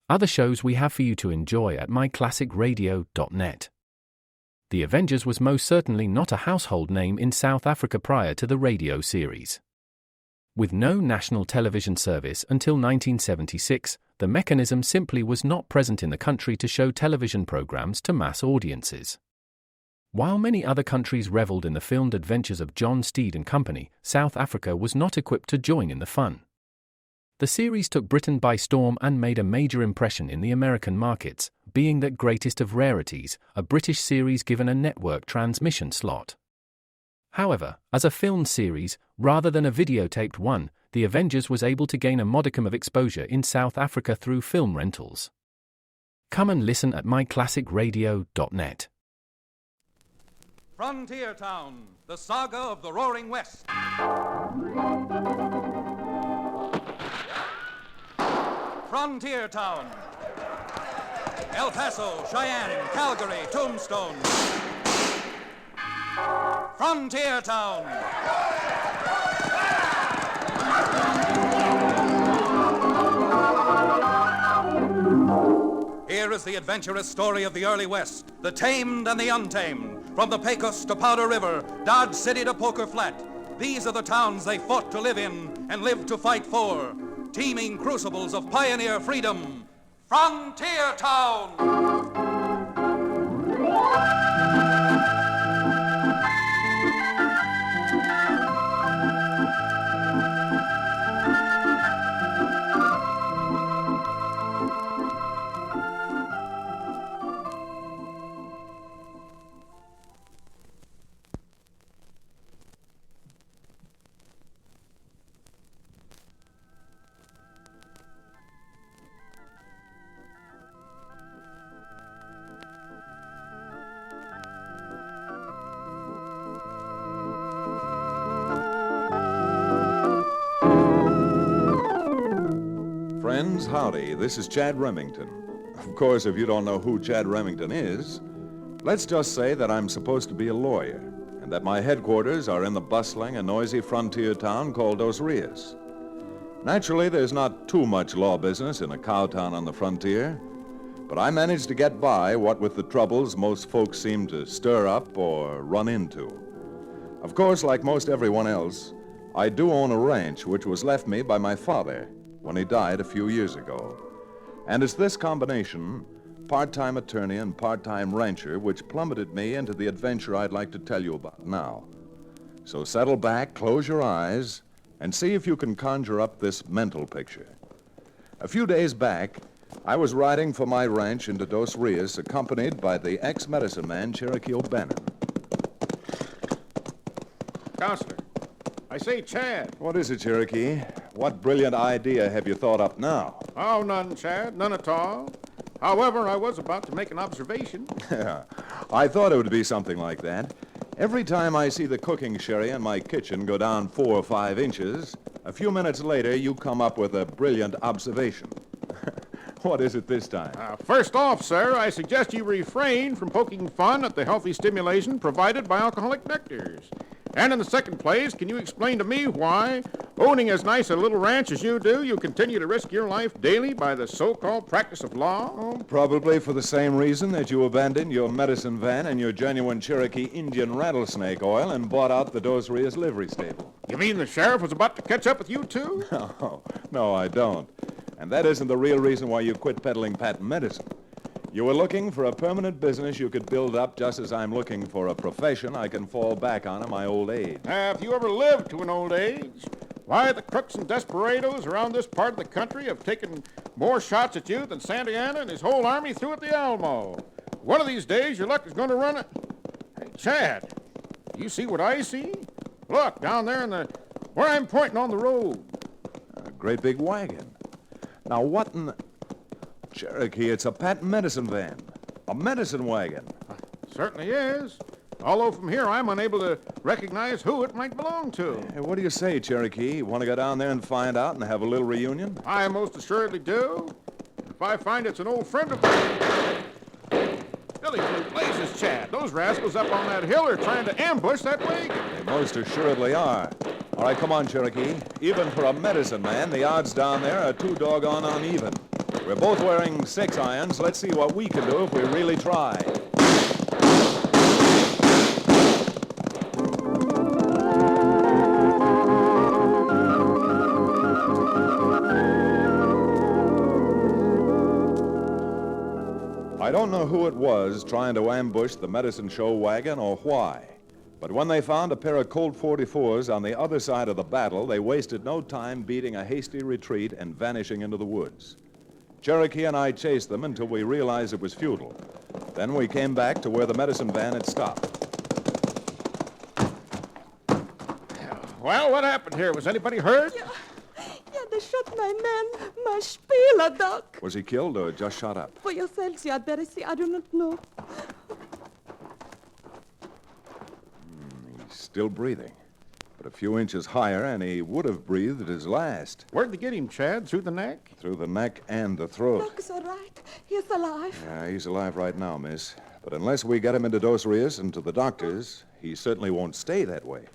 other shows we have for you to enjoy at myclassicradio.net. The Avengers was most certainly not a household name in South Africa prior to the radio series. With no national television service until 1976, the mechanism simply was not present in the country to show television programs to mass audiences. While many other countries reveled in the filmed adventures of John Steed and company, South Africa was not equipped to join in the fun. The series took Britain by storm and made a major impression in the American markets, being that greatest of rarities, a British series given a network transmission slot. However, as a filmed series, rather than a videotaped one, The Avengers was able to gain a modicum of exposure in South Africa through film rentals. Come and listen at myclassicradio.net. Frontier Town, the saga of the Roaring West. Frontier Town. El Paso, Cheyenne, Calgary, Tombstone. Frontier Town. Here is the adventurous story of the early West, the tamed and the untamed. From the Pecos to Powder River, Dodge City to Poker Flat. These are the towns they fought to live in and lived to fight for. Teeming crucibles of pioneer freedom. Frontier Town! Friends, howdy. This is Chad Remington. Of course, if you don't know who Chad Remington is, let's just say that I'm supposed to be a lawyer and that my headquarters are in the bustling and noisy frontier town called Dos Rios. Naturally, there's not too much law business in a cow town on the frontier, but I managed to get by what with the troubles most folks seem to stir up or run into. Of course, like most everyone else, I do own a ranch which was left me by my father when he died a few years ago. And it's this combination, part-time attorney and part-time rancher, which plummeted me into the adventure I'd like to tell you about now. So settle back, close your eyes, and see if you can conjure up this mental picture. A few days back, I was riding for my ranch into Dos Rios, accompanied by the ex-medicine man, Cherokee O'Bannon. Counselor, I say, Chad. What is it, Cherokee? What brilliant idea have you thought up now? Oh, none, Chad, none at all. However, I was about to make an observation. I thought it would be something like that. Every time I see the cooking sherry in my kitchen go down 4 or 5 inches, a few minutes later you come up with a brilliant observation. What is it this time? First off, sir, I suggest you refrain from poking fun at the healthy stimulation provided by alcoholic nectars. And in the second place, can you explain to me why, owning as nice a little ranch as you do, you continue to risk your life daily by the so-called practice of law? Oh, probably for the same reason that you abandoned your medicine van and your genuine Cherokee Indian rattlesnake oil and bought out the Dos Rios livery stable. You mean the sheriff was about to catch up with you, too? No, I don't. And that isn't the real reason why you quit peddling patent medicine. You were looking for a permanent business you could build up just as I'm looking for a profession I can fall back on in my old age. If you ever lived to an old age, why, the crooks and desperados around this part of the country have taken more shots at you than Santa Anna and his whole army threw at the Alamo. One of these days, your luck is going to run it. Hey, Chad, do you see what I see? Look, down there where I'm pointing on the road. A great big wagon. Now, what in the... Cherokee, it's a patent medicine van. A medicine wagon. Certainly is. Although from here I'm unable to recognize who it might belong to. Hey, what do you say, Cherokee? Want to go down there and find out and have a little reunion? I most assuredly do. If I find it's an old friend of mine... Billy Blue Blazes, Chad. Those rascals up on that hill are trying to ambush that wagon. They most assuredly are. All right, come on, Cherokee. Even for a medicine man, the odds down there are too doggone uneven. We're both wearing 6 irons. Let's see what we can do if we really try. I don't know who it was trying to ambush the medicine show wagon or why. But when they found a pair of Colt 44s on the other side of the battle, they wasted no time beating a hasty retreat and vanishing into the woods. Cherokee and I chased them until we realized it was futile. Then we came back to where the medicine van had stopped. Well, what happened here? Was anybody hurt? Yeah, they shot my man, my Spieler, Doc. Was he killed or just shot up? For yourselves, you had better see. I do not know. He's still breathing. But a few inches higher, and he would have breathed his last. Where'd they get him, Chad? Through the neck? Through the neck and the throat. Doc is all right. He's alive. Yeah, he's alive right now, miss. But unless we get him into Dos Rios and to the doctors, he certainly won't stay that way.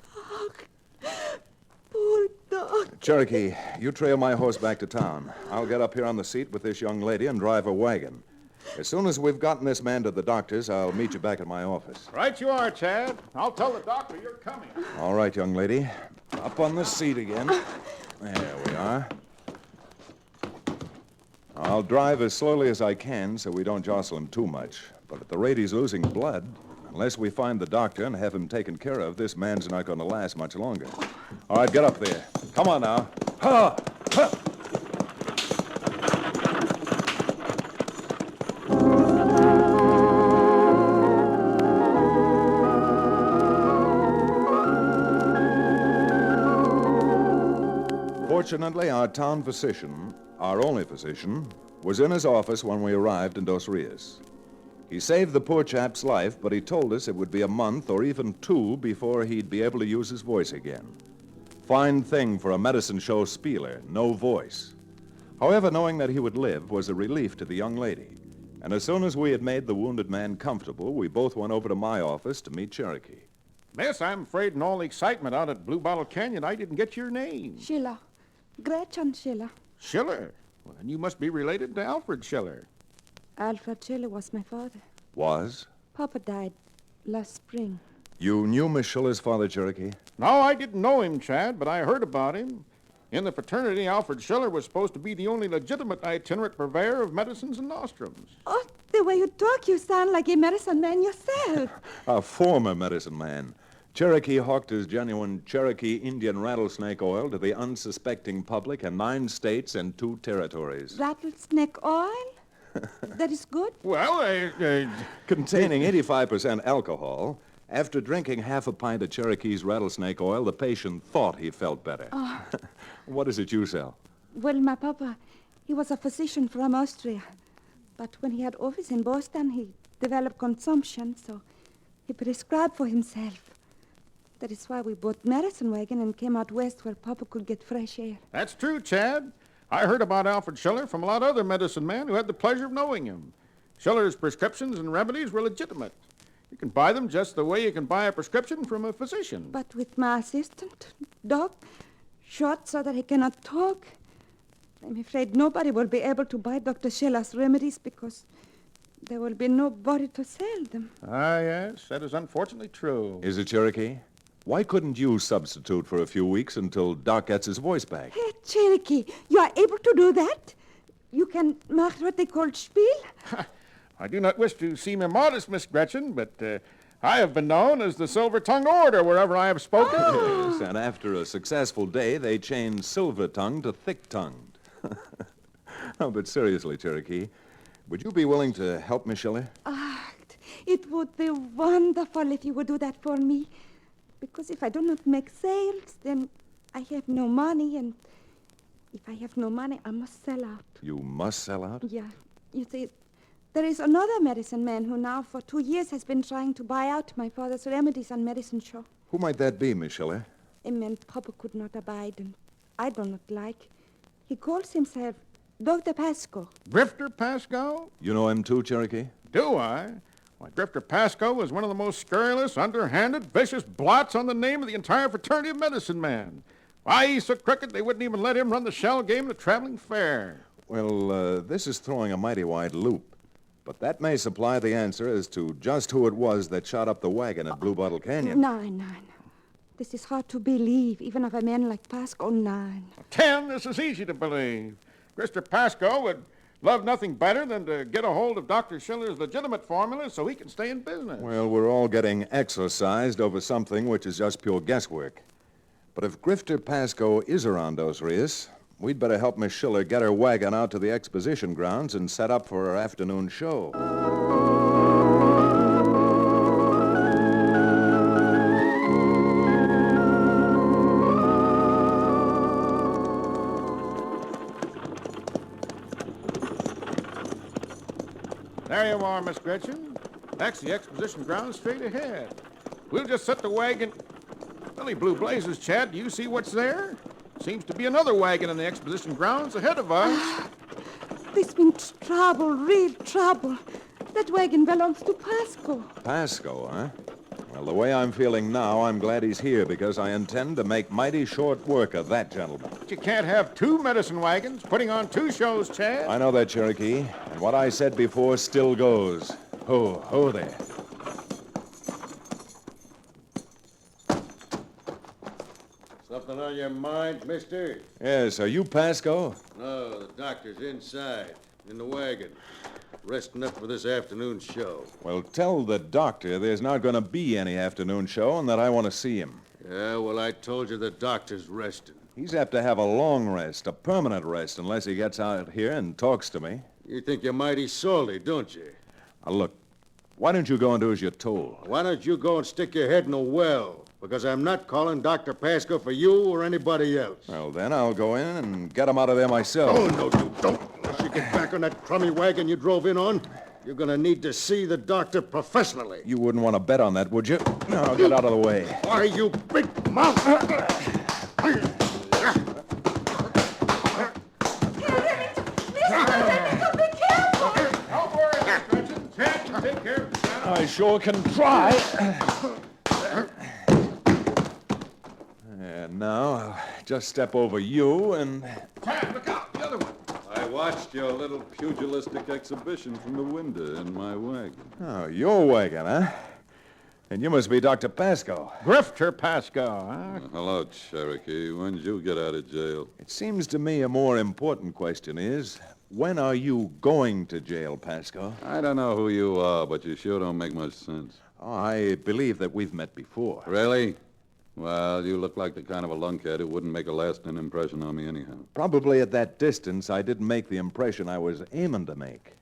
Poor Doc. Cherokee, you trail my horse back to town. I'll get up here on the seat with this young lady and drive a wagon. As soon as we've gotten this man to the doctor's, I'll meet you back at my office. Right you are, Chad. I'll tell the doctor you're coming. All right, young lady. Up on the seat again. There we are. I'll drive as slowly as I can so we don't jostle him too much. But at the rate he's losing blood, unless we find the doctor and have him taken care of, this man's not going to last much longer. All right, get up there. Come on now. Ha! Ha! Fortunately, our town physician, our only physician, was in his office when we arrived in Dos Rios. He saved the poor chap's life, but he told us it would be a month or even 2 before he'd be able to use his voice again. Fine thing for a medicine show spieler, no voice. However, knowing that he would live was a relief to the young lady. And as soon as we had made the wounded man comfortable, we both went over to my office to meet Cherokee. Miss, I'm afraid in all the excitement out at Blue Bottle Canyon, I didn't get your name. Schiller. Gretchen Schiller. Schiller? Well, then you must be related to Alfred Schiller. Alfred Schiller was my father. Was? Papa died last spring. You knew Miss Schiller's father, Cherokee? No, I didn't know him, Chad, but I heard about him. In the fraternity, Alfred Schiller was supposed to be the only legitimate itinerant purveyor of medicines and nostrums. Oh, the way you talk, you sound like a medicine man yourself. A former medicine man. Cherokee hawked his genuine Cherokee Indian rattlesnake oil to the unsuspecting public in 9 states and 2 territories. Rattlesnake oil? That is good? Well, Containing 85% alcohol, after drinking half a pint of Cherokee's rattlesnake oil, the patient thought he felt better. Oh. What is it you sell? Well, my papa, he was a physician from Austria. But when he had office in Boston, he developed consumption, so he prescribed for himself. That is why we bought medicine wagon and came out west where Papa could get fresh air. that's true, Chad. I heard about Alfred Schiller from a lot of other medicine men who had the pleasure of knowing him. Schiller's prescriptions and remedies were legitimate. You can buy them just the way you can buy a prescription from a physician. But with my assistant, Doc, shot so that he cannot talk, I'm afraid nobody will be able to buy Dr. Schiller's remedies because there will be nobody to sell them. Ah, yes, that is unfortunately true. Is it Cherokee? Why couldn't you substitute for a few weeks until Doc gets his voice back? Hey, Cherokee, you are able to do that? You can make what they call spiel? I do not wish to seem immodest, Miss Gretchen, but I have been known as the silver-tongued orator wherever I have spoken. Yes, and after a successful day, they changed silver-tongued to thick-tongued. No, but seriously, Cherokee, would you be willing to help Miss Schiller? It would be wonderful if you would do that for me. Because if I do not make sales, then I have no money, and if I have no money, I must sell out. You must sell out? Yeah. You see, there is another medicine man who now for 2 years has been trying to buy out my father's remedies on medicine show. Who might that be, Miss Schiller? A man Papa could not abide, and I do not like. He calls himself Dr. Pascoe. Drifter Pascoe? You know him too, Cherokee? Do I? Why, Drifter Pascoe was one of the most scurrilous, underhanded, vicious blots on the name of the entire fraternity of medicine men. Why, he's so crooked they wouldn't even let him run the shell game at a traveling fair. Well, this is throwing a mighty wide loop. But that may supply the answer as to just who it was that shot up the wagon at Blue Bottle Canyon. No. This is hard to believe, even of a man like Pasco. No. Ken, this is easy to believe. Mr. Pasco would love nothing better than to get a hold of Dr. Schiller's legitimate formula so he can stay in business. Well, we're all getting exercised over something which is just pure guesswork. But if Grifter Pasco is around Dos Rios, we'd better help Miss Schiller get her wagon out to the exposition grounds and set up for her afternoon show. There you are, Miss Gretchen. That's the exposition grounds straight ahead. We'll just set the wagon... Billy Blue Blazes, Chad, do you see what's there? Seems to be another wagon in the exposition grounds ahead of us. This means trouble, real trouble. That wagon belongs to Pasco. Pasco, huh? Well, the way I'm feeling now, I'm glad he's here because I intend to make mighty short work of that gentleman. But you can't have two medicine wagons putting on two shows, Chad. I know that, Cherokee. And what I said before still goes. Ho there. Something on your mind, mister? Yes, are you Pasco? No, the doctor's inside, in the wagon, resting up for this afternoon show. Well, tell the doctor there's not going to be any afternoon show and that I want to see him. Yeah, well, I told you the doctor's resting. He's apt to have a long rest, a permanent rest, unless he gets out here and talks to me. You think you're mighty salty, don't you? Now, look, why don't you go and do as you're told? Why don't you go and stick your head in a well? Because I'm not calling Dr. Pasco for you or anybody else. Well, then I'll go in and get him out of there myself. Oh, no, you don't. Unless you get back on that crummy wagon you drove in on, you're going to need to see the doctor professionally. You wouldn't want to bet on that, would you? No, get out of the way. Why, you big mouth! Don't worry, Miss Gretchen. Chad can take care of it now. I sure can try. And now I'll just step over you and... Chad, look out, the other one. I watched your little pugilistic exhibition from the window in my wagon. Oh, your wagon, huh? And you must be Dr. Pasco. Grifter Pasco, huh? Hello, Cherokee. When did you get out of jail? It seems to me a more important question is, when are you going to jail, Pasco? I don't know who you are, but you sure don't make much sense. Oh, I believe that we've met before. Really? Well, you look like the kind of a lunkhead who wouldn't make a lasting impression on me anyhow. Probably at that distance, I didn't make the impression I was aiming to make.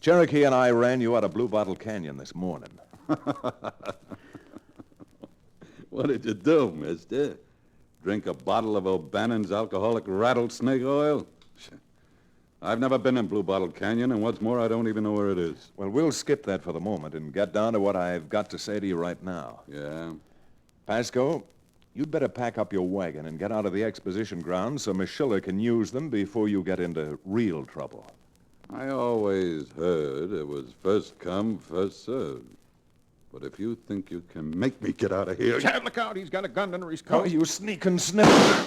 Cherokee and I ran you out of Blue Bottle Canyon this morning. What did you do, mister? Drink a bottle of O'Bannon's alcoholic rattlesnake oil? I've never been in Blue Bottle Canyon, and what's more, I don't even know where it is. Well, we'll skip that for the moment and get down to what I've got to say to you right now. Yeah? Pasco, you'd better pack up your wagon and get out of the exposition grounds so Miss Schiller can use them before you get into real trouble. I always heard it was first come, first served. But if you think you can make me get out of here... Chad, look out. He's got a gun under his Oh, coat. you sneaking sniffer.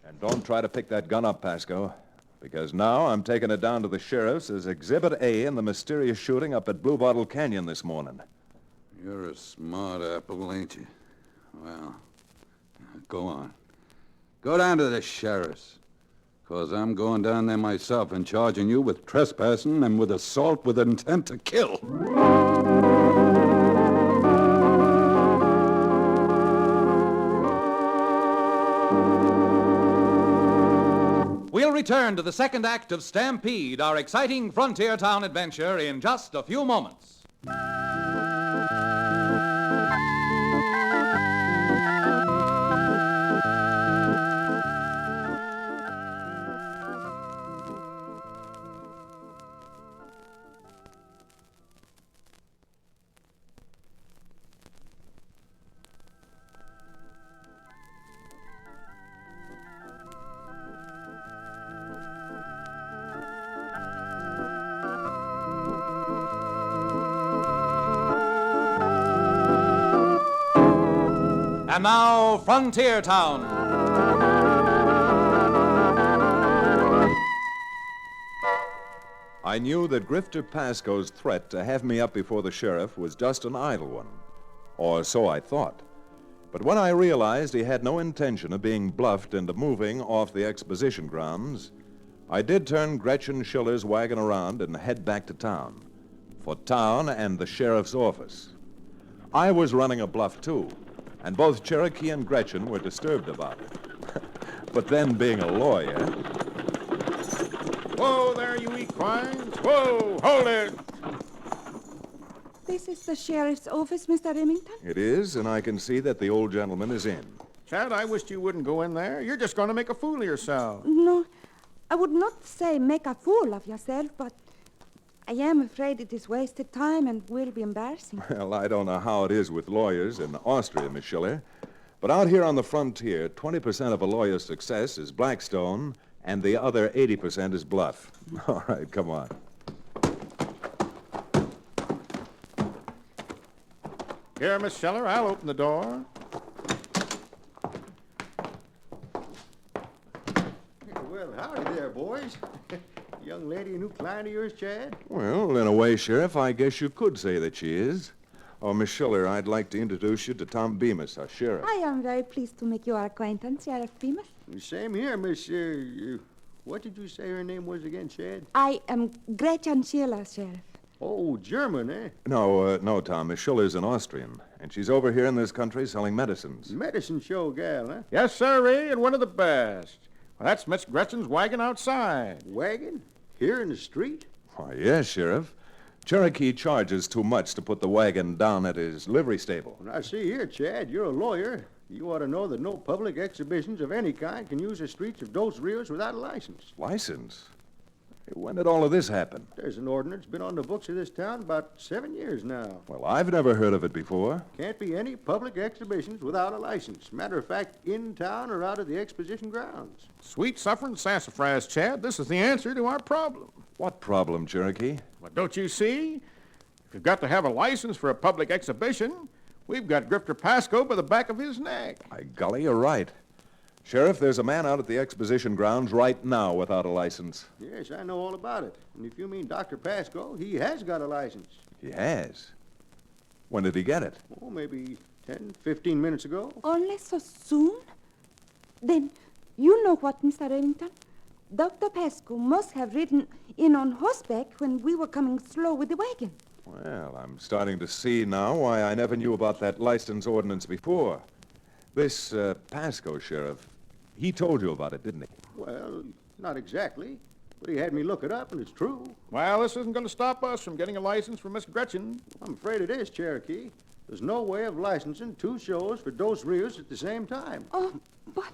And don't try to pick that gun up, Pasco, because now I'm taking it down to the sheriff's as Exhibit A in the mysterious shooting up at Blue Bottle Canyon this morning. You're a smart apple, ain't you? Well, go on. Go down to the sheriff's. Because I'm going down there myself and charging you with trespassing and with assault with intent to kill. We'll return to the second act of Stampede, our exciting frontier town adventure, in just a few moments. And now, Frontier Town. I knew that Grifter Pascoe's threat to have me up before the sheriff was just an idle one. Or so I thought. But when I realized he had no intention of being bluffed into moving off the exposition grounds, I did turn Gretchen Schiller's wagon around and head back to town. For town and the sheriff's office. I was running a bluff, too, and both Cherokee and Gretchen were disturbed about it. But then, being a lawyer... Whoa there, you equines! Whoa, hold it! This is the sheriff's office, Mr. Remington? It is, and I can see that the old gentleman is in. Chad, I wished you wouldn't go in there. You're just going to make a fool of yourself. No, I would not say make a fool of yourself, but I am afraid it is wasted time and will be embarrassing. Well, I don't know how it is with lawyers in Austria, Miss Schiller, but out here on the frontier, 20% of a lawyer's success is Blackstone, and the other 80% is bluff. All right, come on. Here, Miss Schiller, I'll open the door. Well, howdy there, boys. Young lady a new client of yours, Chad? Well, in a way, Sheriff, I guess you could say that she is. Oh, Miss Schiller, I'd like to introduce you to Tom Bemis, our sheriff. I am very pleased to make your acquaintance, Sheriff Bemis. Same here, Miss... what did you say her name was again, Chad? I am Gretchen Schiller, Sheriff. Oh, German, eh? No, Tom. Miss Schiller's an Austrian, and she's over here in this country selling medicines. Medicine show gal, huh? Yes, sirree, and one of the best. Well, that's Miss Gretchen's wagon outside. Wagon? Here in the street? Why, yes, Sheriff. Cherokee charges too much to put the wagon down at his livery stable. Now, see here, Chad, you're a lawyer. You ought to know that no public exhibitions of any kind can use the streets of Dos Rios without a license. License? When did all of this happen? There's an ordinance been on the books of this town about 7 years now. Well, I've never heard of it before. Can't be any public exhibitions without a license. Matter of fact, in town or out of the exposition grounds. Sweet suffering sassafras, Chad. This is the answer to our problem. What problem, Cherokee? Well, don't you see? If you've got to have a license for a public exhibition, we've got Grifter Pascoe by the back of his neck. By golly, you're right. Sheriff, there's a man out at the exposition grounds right now without a license. Yes, I know all about it. And if you mean Dr. Pascoe, he has got a license. He has? When did he get it? Oh, maybe 10, 15 minutes ago. Only so soon? Then you know what, Mr. Remington? Dr. Pascoe must have ridden in on horseback when we were coming slow with the wagon. Well, I'm starting to see now why I never knew about that license ordinance before. This Pascoe, Sheriff, he told you about it, didn't he? Well, not exactly. But he had me look it up, and it's true. Well, this isn't going to stop us from getting a license for Miss Gretchen. I'm afraid it is, Cherokee. There's no way of licensing 2 shows for Dos Rios at the same time. Oh, but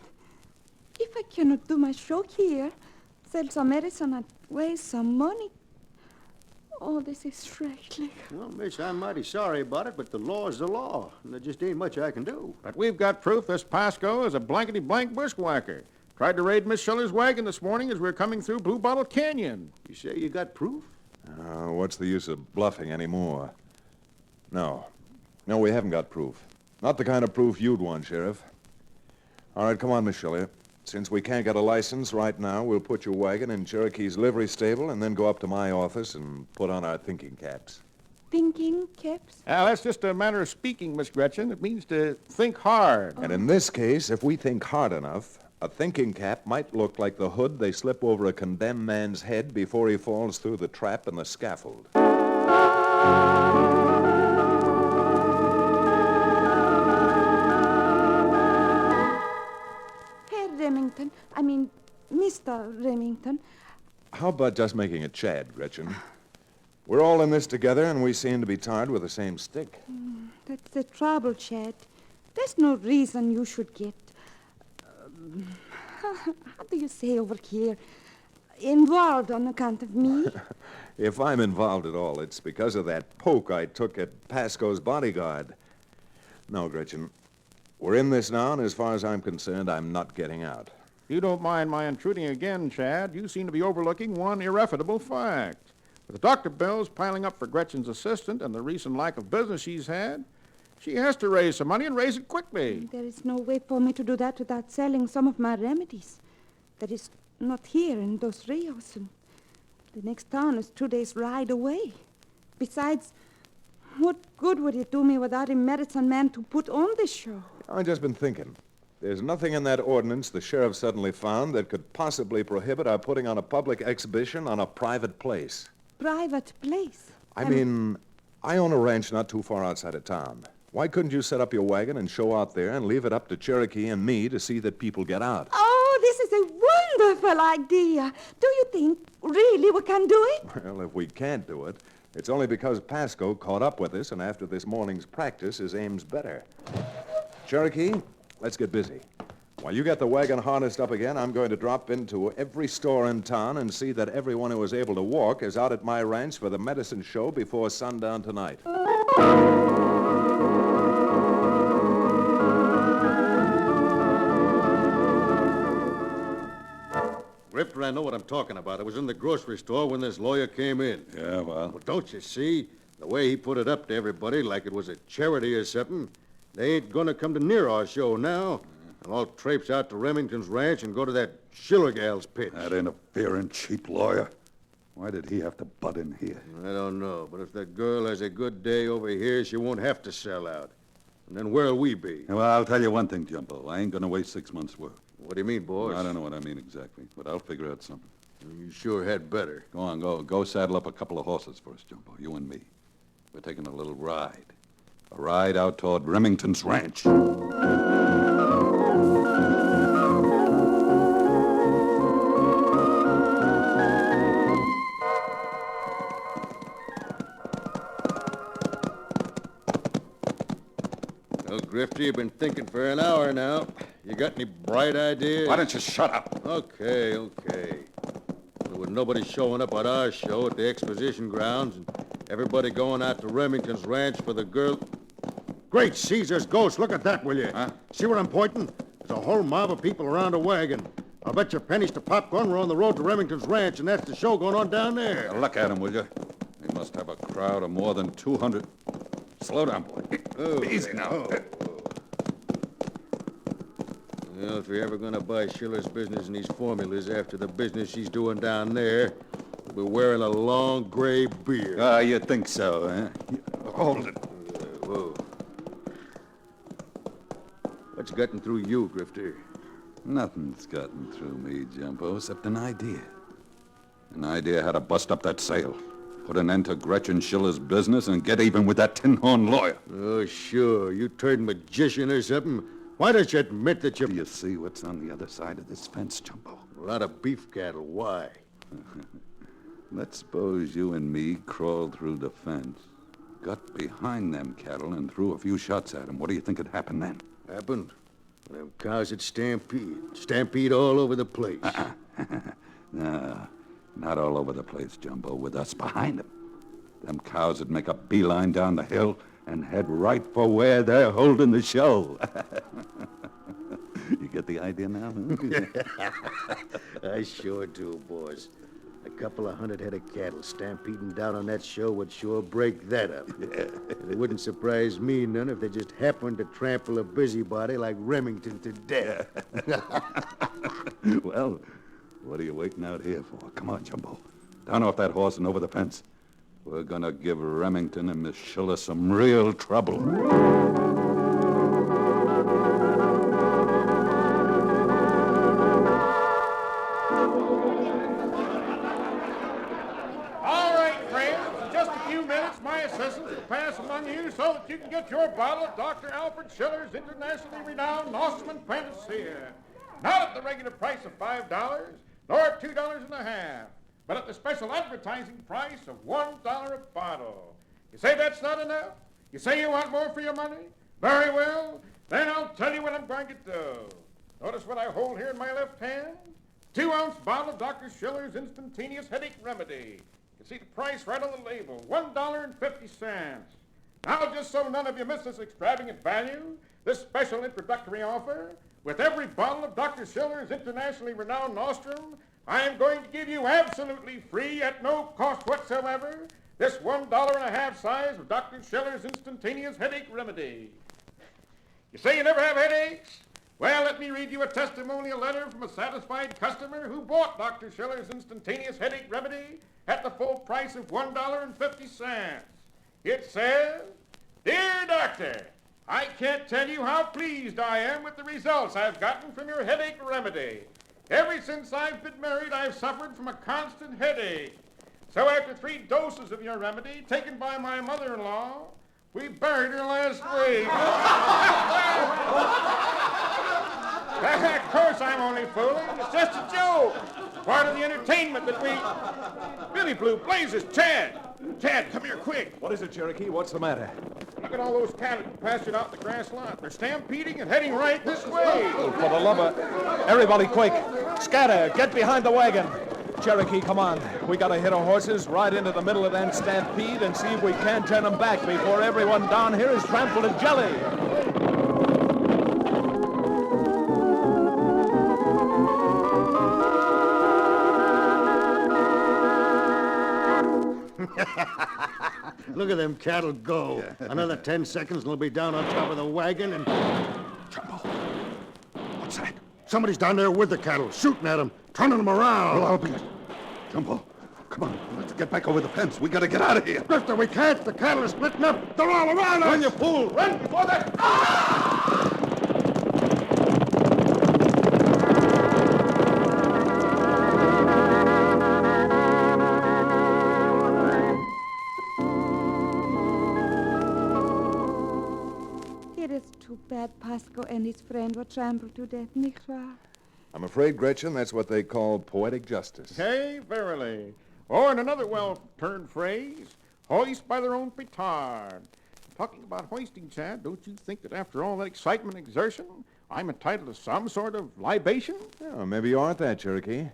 if I cannot do my show here, sell some medicine and raise some money. Oh, this is schrecklich. Well, miss, I'm mighty sorry about it, but the law is the law, and there just ain't much I can do. But we've got proof this Pascoe is a blankety-blank bushwhacker. Tried to raid Miss Schiller's wagon this morning as we were coming through Blue Bottle Canyon. You say you got proof? What's the use of bluffing anymore? No, we haven't got proof. Not the kind of proof you'd want, Sheriff. All right, come on, Miss Schiller. Since we can't get a license right now, we'll put your wagon in Cherokee's livery stable and then go up to my office and put on our thinking caps. Thinking caps? That's just a matter of speaking, Miss Gretchen. It means to think hard. And in this case, if we think hard enough, a thinking cap might look like the hood they slip over a condemned man's head before he falls through the trap and the scaffold. Remington. I mean, Mr. Remington. How about just making it Chad, Gretchen? We're all in this together, and we seem to be tied with the same stick. That's the trouble, Chad. There's no reason you should get... how do you say over here? Involved on account of me? If I'm involved at all, it's because of that poke I took at Pascoe's bodyguard. No, Gretchen. We're in this now, and as far as I'm concerned, I'm not getting out. You don't mind my intruding again, Chad. You seem to be overlooking one irrefutable fact. With the doctor bills piling up for Gretchen's assistant and the recent lack of business she's had, she has to raise some money and raise it quickly. There is no way for me to do that without selling some of my remedies. That is not here in Dos Rios. And The next town is 2 days' ride away. Besides, what good would it do me without a medicine man to put on the show? I've just been thinking. There's nothing in that ordinance the sheriff suddenly found that could possibly prohibit our putting on a public exhibition on a private place. Private place? I mean, I own a ranch not too far outside of town. Why couldn't you set up your wagon and show out there and leave it up to Cherokee and me to see that people get out? Oh, this is a wonderful idea. Do you think really we can do it? Well, if we can't do it, it's only because Pasco caught up with us, and after this morning's practice, his aim's better. Cherokee, let's get busy. While you get the wagon harnessed up again, I'm going to drop into every store in town and see that everyone who is able to walk is out at my ranch for the medicine show before sundown tonight. Grifter, I know what I'm talking about. I was in the grocery store when this lawyer came in. Yeah, well? Well, don't you see? The way he put it up to everybody like it was a charity or something, they ain't gonna come to near our show now. They'll all traipse out to Remington's ranch and go to that Schiller gal's pitch. That interfering cheap lawyer. Why did he have to butt in here? I don't know, but if that girl has a good day over here, she won't have to sell out. And then where'll we be? Well, I'll tell you one thing, Jumbo. I ain't gonna waste 6 months' work. What do you mean, boss? I don't know what I mean exactly, but I'll figure out something. You sure had better. Go on, go saddle up a couple of horses for us, Jumbo, you and me. We're taking a little ride. A ride out toward Remington's ranch. Well, Grifter, you've been thinking for an hour now. You got any bright ideas? Why don't you shut up? Okay. Well, with nobody showing up at our show at the exposition grounds and everybody going out to Remington's ranch for the girl... Great Caesar's ghost, look at that, will you? Huh? See where I'm pointing? There's a whole mob of people around a wagon. I'll bet your pennies to popcorn we're on the road to Remington's ranch, and that's the show going on down there. Now look at him, will you? He must have a crowd of more than 200. Slow down, boy. Easy now. Well, if you're ever going to buy Schiller's business in these formulas after the business she's doing down there, we'll be wearing a long gray beard. You think so, huh? Hold it. Whoa. What's gotten through you, Grifter? Nothing's gotten through me, Jumbo, except an idea. An idea how to bust up that sale, put an end to Gretchen Schiller's business, and get even with that tin-horn lawyer. Oh, sure. You turned magician or something. Why don't you admit that Do you see what's on the other side of this fence, Jumbo? A lot of beef cattle. Why? Let's suppose you and me crawled through the fence, got behind them cattle, and threw a few shots at them. What do you think would happen then? Happened? Them cows at Stampede. Stampede all over the place. No, not all over the place, Jumbo, with us behind them. Them cows would make a beeline down the hill and head right for where they're holding the show. You get the idea now? Huh? I sure do, boss. A couple of hundred head of cattle stampeding down on that show would sure break that up. Yeah. It wouldn't surprise me none if they just happened to trample a busybody like Remington to death. Well, what are you waiting out here for? Come on, Jumbo. Down off that horse and over the fence. We're gonna give Remington and Miss Schiller some real trouble. All right, friends. In just a few minutes, my assistants will pass among you so that you can get your bottle of Dr. Alfred Schiller's internationally renowned Nostrum Panacea. Not at the regular price of $5, nor at $2.50, but at the special advertising price of $1 a bottle. You say that's not enough? You say you want more for your money? Very well. Then I'll tell you what I'm going to do. Notice what I hold here in my left hand? 2-ounce bottle of Dr. Schiller's instantaneous headache remedy. You see the price right on the label, $1.50. Now, just so none of you miss this extravagant value, this special introductory offer, with every bottle of Dr. Schiller's internationally renowned Nostrum, I am going to give you absolutely free, at no cost whatsoever, this $1.50 size of Dr. Schiller's instantaneous headache remedy. You say you never have headaches? Well, let me read you a testimonial letter from a satisfied customer who bought Dr. Schiller's instantaneous headache remedy price of $1.50. It says, Dear Doctor, I can't tell you how pleased I am with the results I've gotten from your headache remedy. Ever since I've been married, I've suffered from a constant headache. So after 3 doses of your remedy, taken by my mother-in-law, we buried her last week. Of course I'm only fooling. It's just a joke. Part of the entertainment that we... Billy Blue Blazes, Chad! Chad, come here quick. What is it, Cherokee? What's the matter? Look at all those cattle pastured out in the grass lot. They're stampeding and heading right this way. Oh, for the love of... Everybody quick. Scatter. Get behind the wagon. Cherokee, come on. We gotta hit our horses right into the middle of that stampede and see if we can't turn them back before everyone down here is trampled to jelly. Look at them cattle go. Another 10 seconds and they'll be down on top of the wagon and... Jumbo. What's that? Somebody's down there with the cattle, shooting at them, turning them around. Well, I'll be it. Jumbo, come on. Let's get back over the fence. We gotta get out of here. Drifter, we can't. The cattle are splitting up. They're all around us. Run, you fool. Run before that... It is too bad Pasco and his friend were trampled to death, nicht wahr? I'm afraid, Gretchen, that's what they call poetic justice. Hey, verily. Or in another well-turned phrase, hoist by their own petard. Talking about hoisting, Chad, don't you think that after all that excitement and exertion, I'm entitled to some sort of libation? Oh, maybe you aren't that, Cherokee.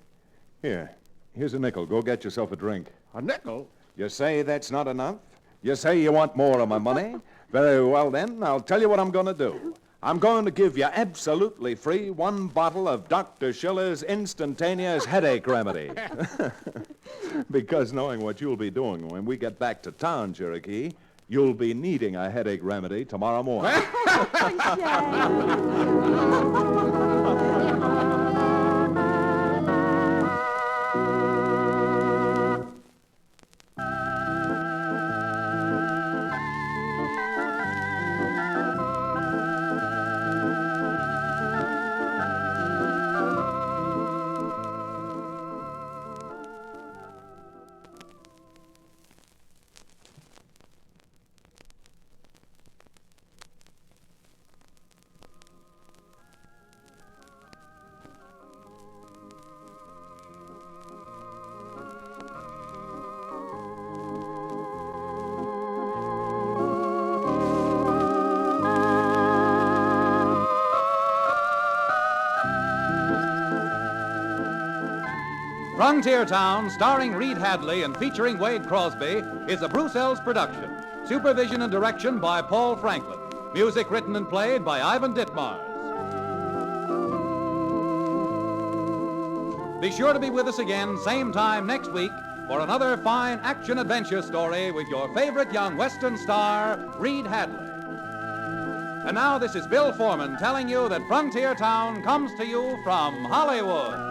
Here's a nickel. Go get yourself a drink. A nickel? You say that's not enough? You say you want more of my money? Very well, then, I'll tell you what I'm going to do. I'm going to give you absolutely free 1 bottle of Dr. Schiller's instantaneous headache remedy. Because knowing what you'll be doing when we get back to town, Cherokee, you'll be needing a headache remedy tomorrow morning. Frontier Town, starring Reed Hadley and featuring Wade Crosby, is a Bruce Ells production. Supervision and direction by Paul Franklin. Music written and played by Ivan Ditmars. Be sure to be with us again, same time next week, for another fine action-adventure story with your favorite young Western star, Reed Hadley. And now this is Bill Foreman telling you that Frontier Town comes to you from Hollywood.